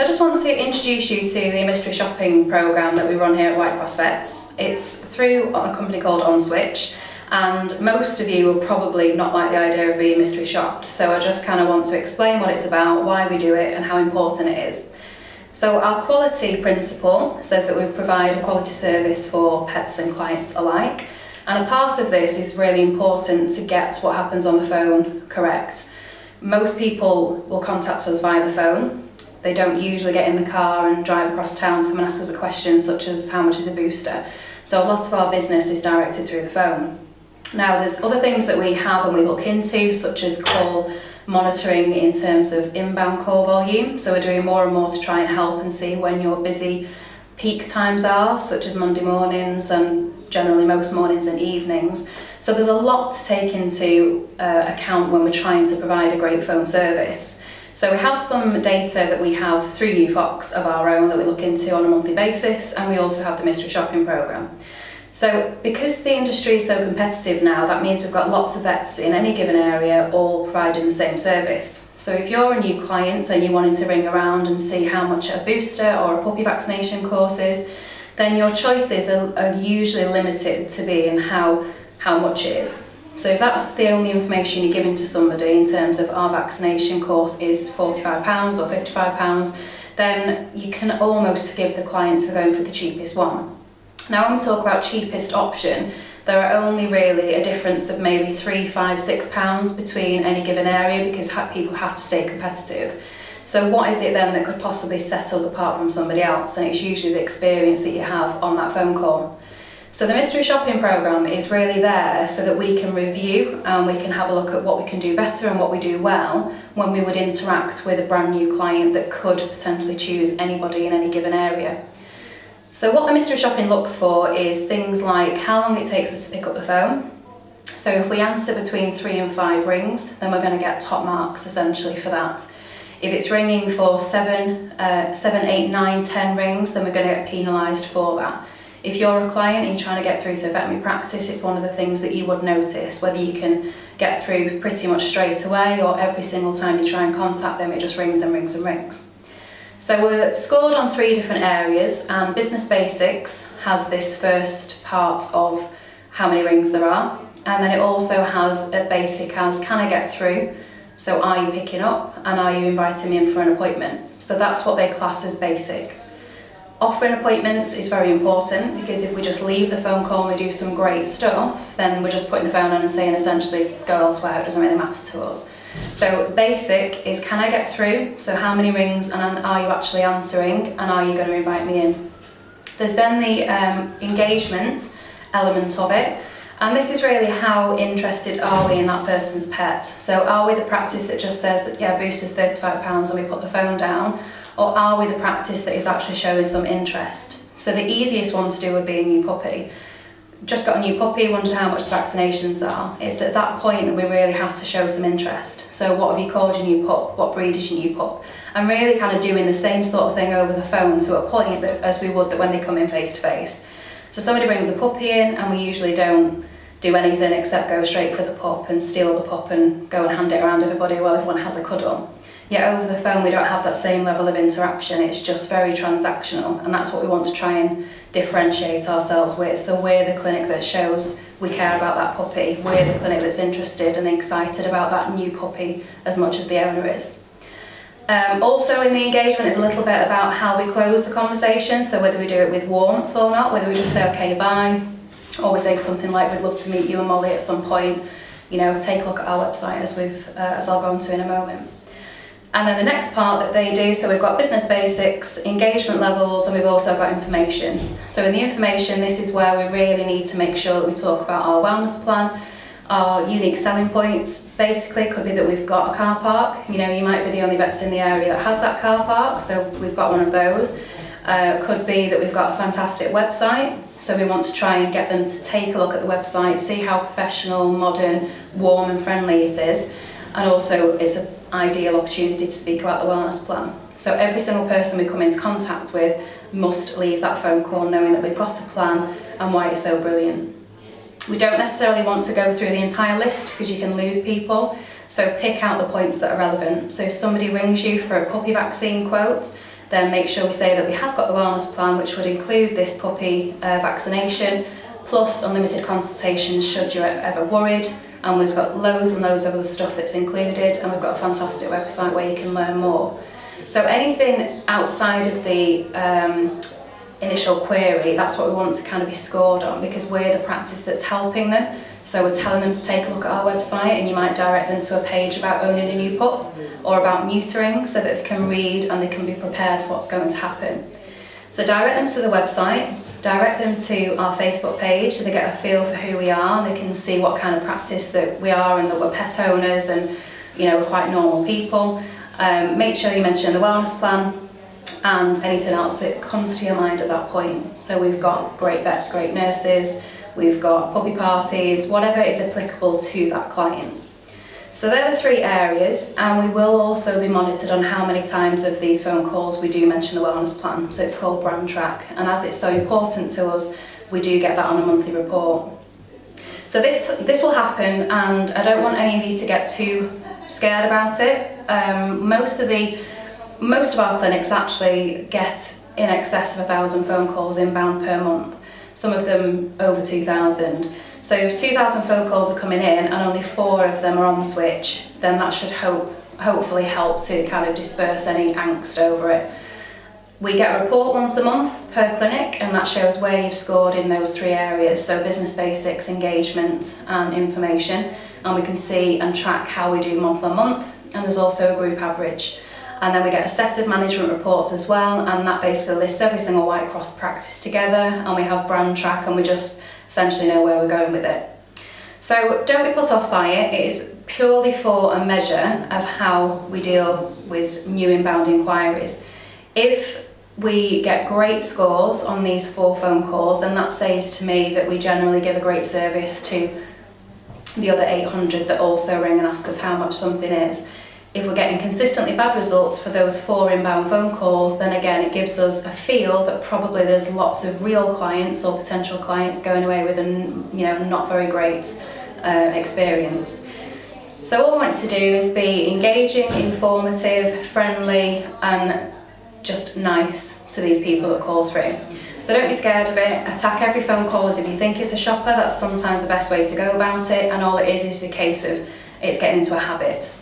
I just want to introduce you to the mystery shopping programme that we run here at Whitecross Vets. It's through a company called OnSwitch, and most of you will probably not like the idea of being mystery shopped, so I just kind of want to explain what it's about, why we do it and how important it is. So our quality principle says that we provide a quality service for pets and clients alike, and a part of this is really important to get what happens on the phone correct. Most people will contact us via the phone. They don't usually get in the car and drive across town to come and ask us a question such as how much is a booster. So a lot of our business is directed through the phone. Now there's other things that we have and we look into, such as call monitoring in terms of inbound call volume. So we're doing more and more to try and help and see when your busy peak times are, such as Monday mornings and generally most mornings and evenings. So there's a lot to take into account when we're trying to provide a great phone service. So we have some data that we have through New Fox of our own that we look into on a monthly basis, and we also have the mystery shopping programme. So because the industry is so competitive now, that means we've got lots of vets in any given area all providing the same service. So if you're a new client and you're wanting to ring around and see how much a booster or a puppy vaccination course is, then your choices are usually limited to being how much it is. So if that's the only information you're giving to somebody in terms of our vaccination course is £45 or £55, then you can almost forgive the clients for going for the cheapest one. Now when we talk about cheapest option, there are only really a difference of maybe £3, £5, £6 between any given area because people have to stay competitive. So what is it then that could possibly set us apart from somebody else? And it's usually the experience that you have on that phone call. So the mystery shopping programme is really there so that we can review and we can have a look at what we can do better and what we do well when we would interact with a brand new client that could potentially choose anybody in any given area. So what the mystery shopping looks for is things like how long it takes us to pick up the phone. So if we answer between 3 and 5 rings, then we're going to get top marks essentially for that. If it's ringing for 7, 8, 9, 10 rings, then we're going to get penalised for that. If you're a client and you're trying to get through to a veterinary practice, it's one of the things that you would notice, whether you can get through pretty much straight away or every single time you try and contact them, it just rings and rings and rings. So we're scored on 3 different areas, and Business Basics has this first part of how many rings there are, and then it also has a basic as can I get through, so are you picking up and are you inviting me in for an appointment. So that's what they class as basic. Offering appointments is very important because if we just leave the phone call and we do some great stuff, then we're just putting the phone on and saying essentially go elsewhere, it doesn't really matter to us. So basic is can I get through, so how many rings and are you actually answering and are you going to invite me in. There's then the engagement element of it, and this is really how interested are we in that person's pet. So are we the practice that just says that yeah, booster's £35 and we put the phone down, or are we the practice that is actually showing some interest? So the easiest one to do would be a new puppy. Just got a new puppy, wondered how much the vaccinations are. It's at that point that we really have to show some interest. So what have you called your new pup? What breed is your new pup? And really kind of doing the same sort of thing over the phone to a point that, as we would that when they come in face to face. So somebody brings a puppy in and we usually don't do anything except go straight for the pup and steal the pup and go and hand it around everybody while everyone has a cuddle. Yet over the phone we don't have that same level of interaction, it's just very transactional, and that's what we want to try and differentiate ourselves with. So we're the clinic that shows we care about that puppy, we're the clinic that's interested and excited about that new puppy as much as the owner is. Also in the engagement is a little bit about how we close the conversation, so whether we do it with warmth or not, whether we just say okay bye, or we say something like we'd love to meet you and Molly at some point, you know, take a look at our website as I'll go into in a moment. And then the next part that they do, so we've got business basics, engagement levels, and we've also got information. So in the information, this is where we really need to make sure that we talk about our wellness plan, our unique selling points. Basically, it could be that we've got a car park. You know, you might be the only vets in the area that has that car park, so we've got one of those. Could be that we've got a fantastic website, so we want to try and get them to take a look at the website, see how professional, modern, warm and friendly it is, and also it's an ideal opportunity to speak about the wellness plan. So every single person we come into contact with must leave that phone call knowing that we've got a plan and why it's so brilliant. We don't necessarily want to go through the entire list because you can lose people, so pick out the points that are relevant. So if somebody rings you for a puppy vaccine quote, then make sure we say that we have got the wellness plan, which would include this puppy vaccination, plus unlimited consultations should you're ever worried. And we've got loads and loads of other stuff that's included, and we've got a fantastic website where you can learn more. So anything outside of the initial query, that's what we want to kind of be scored on, because we're the practice that's helping them. So we're telling them to take a look at our website, and you might direct them to a page about owning a new pup or about neutering, so that they can read and they can be prepared for what's going to happen. So direct them to the website, direct them to our Facebook page so they get a feel for who we are, and they can see what kind of practice that we are and that we're pet owners and we're quite normal people. Make sure you mention the wellness plan and anything else that comes to your mind at that point. So we've got great vets, great nurses, we've got puppy parties, whatever is applicable to that client. So they're the 3 areas, and we will also be monitored on how many times of these phone calls we do mention the wellness plan. So it's called brand track, and as it's so important to us, we do get that on a monthly report. So this will happen, and I don't want any of you to get too scared about it. Most of our clinics actually get in excess of 1,000 phone calls inbound per month, some of them over 2,000. So if 2,000 phone calls are coming in and only 4 of them are on switch, then that should hopefully help to kind of disperse any angst over it. We get a report once a month per clinic, and that shows where you've scored in those 3 areas, so business basics, engagement and information, and we can see and track how we do month on month, and there's also a group average. And then we get a set of management reports as well, and that basically lists every single White Cross practice together, and we have brand track, and we just essentially know where we're going with it. So don't be put off by it. It is purely for a measure of how we deal with new inbound inquiries. If we get great scores on these 4 phone calls, then that says to me that we generally give a great service to the other 800 that also ring and ask us how much something is. If we're getting consistently bad results for those 4 inbound phone calls, then again it gives us a feel that probably there's lots of real clients or potential clients going away with a not very great experience. So all we want to do is be engaging, informative, friendly and just nice to these people that call through. So don't be scared of it. Attack every phone call as if you think it's a shopper. That's sometimes the best way to go about it, and all it is a case of it's getting into a habit.